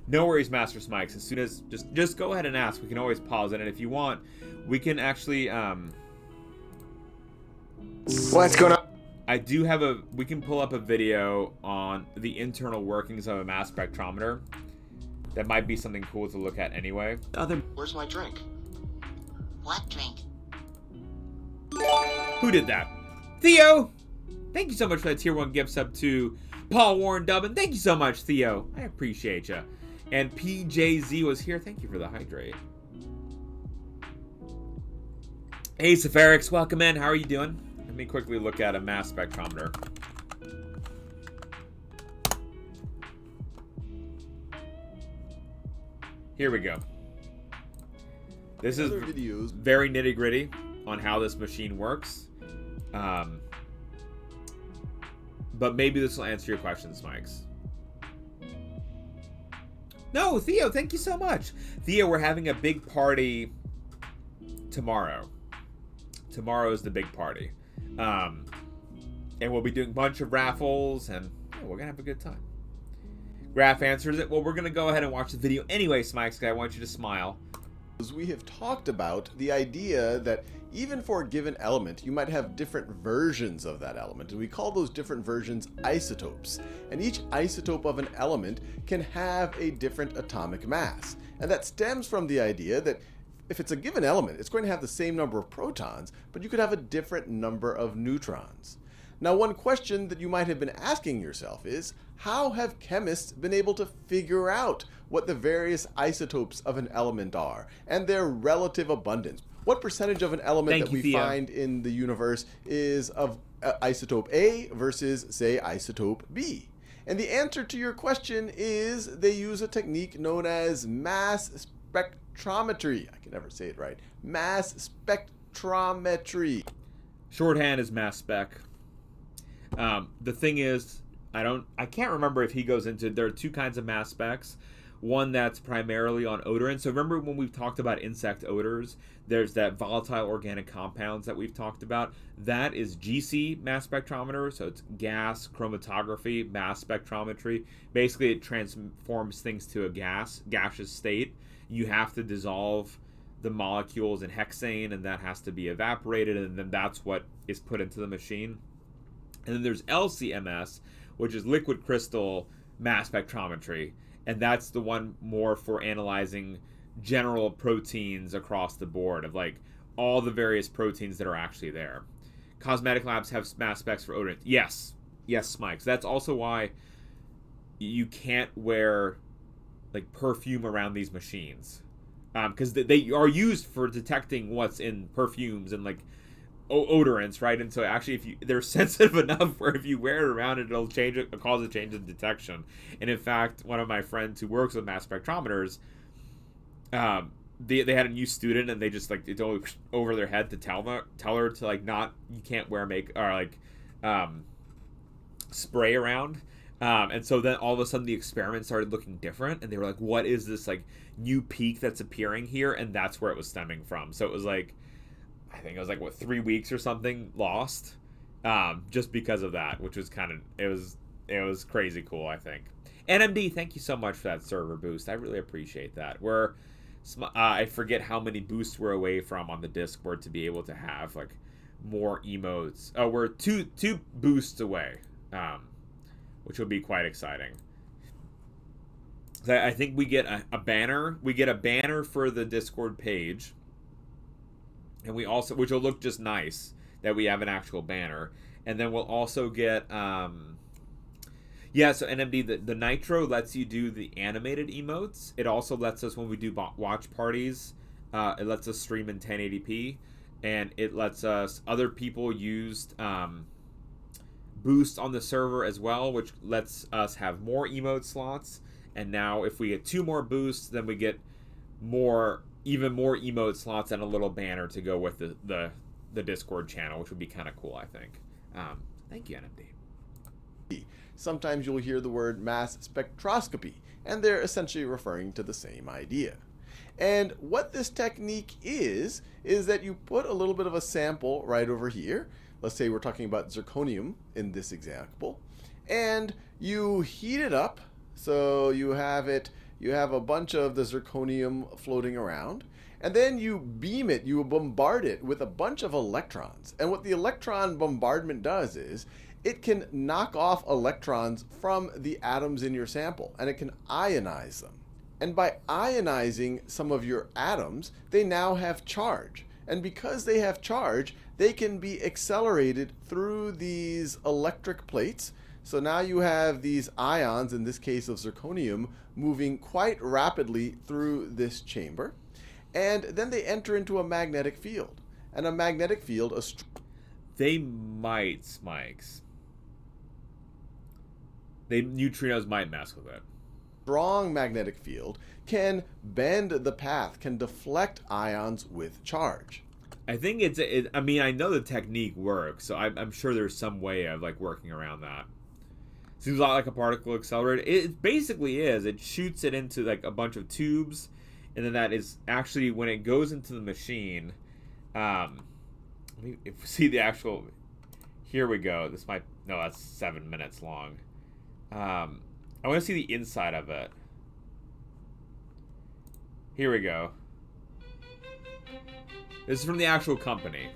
No worries, Master Smikes. As soon as just go ahead and ask. We can always pause it, and if you want, we can actually What's going on? I do have we can pull up a video on the internal workings of a mass spectrometer. That might be something cool to look at anyway. Where's my drink? What drink? Who did that? Theo! Thank you so much for that tier 1 gift sub to Paul Warren Dubbin. Thank you so much, Theo. I appreciate you. And PJZ was here. Thank you for the hydrate. Hey, Safarix, welcome in. How are you doing? Let me quickly look at a mass spectrometer. Here we go. This is very nitty-gritty on how this machine works. But maybe this will answer your questions, Mikes. No, Theo, thank you so much. Theo, we're having a big party tomorrow. Tomorrow is the big party. And we'll be doing a bunch of raffles, and we're going to have a good time. Graph answers it. Well, we're going to go ahead and watch the video anyway, Smikes, because I want you to smile. We have talked about the idea that even for a given element, you might have different versions of that element, and we call those different versions isotopes. And each isotope of an element can have a different atomic mass. And that stems from the idea that if it's a given element, it's going to have the same number of protons, but you could have a different number of neutrons. Now, one question that you might have been asking yourself is, how have chemists been able to figure out what the various isotopes of an element are and their relative abundance? What percentage of an element that we find in the universe is of isotope A versus, say, isotope B? And the answer to your question is they use a technique known as mass spectrometry. I can never say it right. Mass spectrometry. Shorthand is mass spec. The thing is, I can't remember if he goes into, there are two kinds of mass specs. One that's primarily on odorants. So remember when we've talked about insect odors, there's that volatile organic compounds that we've talked about. That is GC mass spectrometer. So it's gas chromatography, mass spectrometry. Basically, it transforms things to a gaseous state. You have to dissolve the molecules in hexane, and that has to be evaporated, and then that's what is put into the machine. And then there's LCMS, which is liquid crystal mass spectrometry. And that's the one more for analyzing general proteins across the board of like all the various proteins that are actually there. Cosmetic labs have mass specs for odorant. Yes, Smikes. That's also why you can't wear like perfume around these machines. Because they are used for detecting what's in perfumes and like odorants, right? And so actually, if they're sensitive enough where if you wear it around, it'll cause a change in detection. And in fact, one of my friends who works with mass spectrometers, they had a new student, and they just like it's over their head to tell her to like not, you can't wear spray around. And so then all of a sudden the experiment started looking different, and they were like, what is this like new peak that's appearing here? And that's where it was stemming from. So it was like, I think it was like 3 weeks or something lost, just because of that, which was it was crazy cool, I think. NMD, thank you so much for that server boost. I really appreciate that. I forget how many boosts we're away from on the Discord to be able to have like more emotes. Oh, we're two boosts away, which will be quite exciting. I think we get a banner. We get a banner for the Discord page. And we also, which will look just nice that we have an actual banner. And then we'll also get, so NMD, the Nitro lets you do the animated emotes. It also lets us, when we do watch parties, it lets us stream in 1080p. And it lets us, other people use boost on the server as well, which lets us have more emote slots. And now if we get 2 more boosts, then we get even more emote slots and a little banner to go with the Discord channel, which would be kind of cool, I think. Thank you, NMD. Sometimes you'll hear the word mass spectroscopy, and they're essentially referring to the same idea. And what this technique is that you put a little bit of a sample right over here. Let's say we're talking about zirconium in this example. And you heat it up So you have a bunch of the zirconium floating around, and then you beam it, you bombard it with a bunch of electrons. And what the electron bombardment does is it can knock off electrons from the atoms in your sample, and it can ionize them. And by ionizing some of your atoms, they now have charge. And because they have charge, they can be accelerated through these electric plates. So now you have these ions, in this case of zirconium, moving quite rapidly through this chamber. And then they enter into a magnetic field. And a magnetic field, They might, Smikes. Neutrinos might mess with it. strong magnetic field can bend the path, can deflect ions with charge. I think I mean, I know the technique works, so I'm sure there's some way of like working around that. Seems a lot like a particle accelerator. It basically is. It shoots it into like a bunch of tubes, and then that is actually when it goes into the machine. If we see the actual, here we go. That's 7 minutes long. I want to see the inside of it. Here we go. This is from the actual company.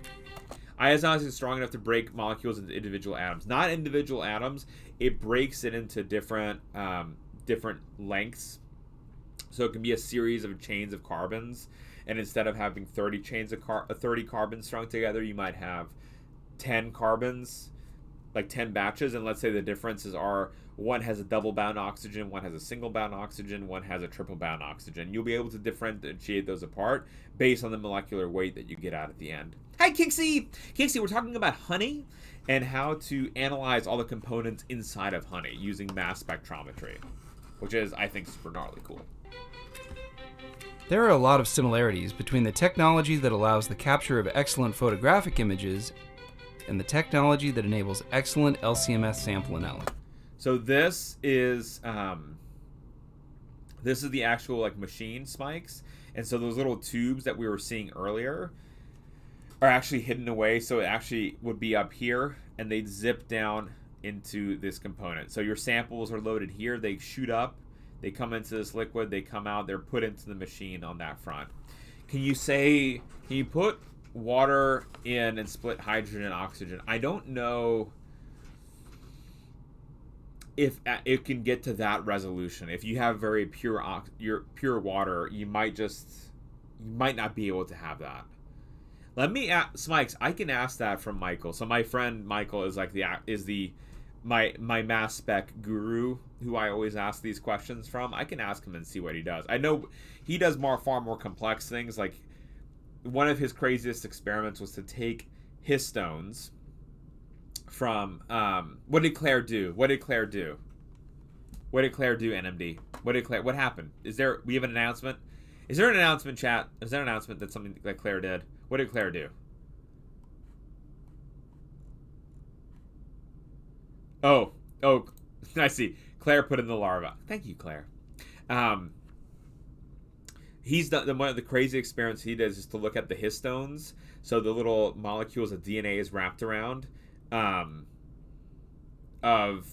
Ions is strong enough to break molecules into individual atoms. Not individual atoms. It breaks it into different lengths. So it can be a series of chains of carbons. And instead of having 30 chains of 30 carbons strung together, you might have 10 carbons, like 10 batches. And let's say the differences are one has a double bound oxygen, one has a single bound oxygen, one has a triple bound oxygen. You'll be able to differentiate those apart based on the molecular weight that you get out at the end. Hi, Kixie! Kixie, we're talking about honey and how to analyze all the components inside of honey using mass spectrometry, which is, I think, super gnarly cool. There are a lot of similarities between the technology that allows the capture of excellent photographic images and the technology that enables excellent LC-MS sample analysis. So this is the actual like machine, Smikes, and so those little tubes that we were seeing earlier are actually hidden away. So it actually would be up here, and they'd zip down into this component. So your samples are loaded here. They shoot up, they come into this liquid, they come out, they're put into the machine on that front. Can you put water in and split hydrogen and oxygen? I don't know if it can get to that resolution. If you have very pure water, you might not be able to have that. Let me ask Smikes. I can ask that from Michael. So my friend Michael is like my mass spec guru, who I always ask these questions from. I can ask him and see what he does. I know he does far more complex things. Like one of his craziest experiments was to take histones from what did Claire do, NMD? What happened? We have an announcement? Is there an announcement, chat? Is there an announcement that something that Claire did? What did Claire do? Oh, I see. Claire put in the larva. Thank you, Claire. He's done one of the crazy experiments he does is to look at the histones, so the little molecules that DNA is wrapped around, of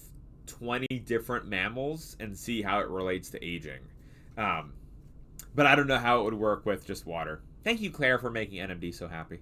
20 different mammals and see how it relates to aging. But I don't know how it would work with just water. Thank you, Claire, for making NMD so happy.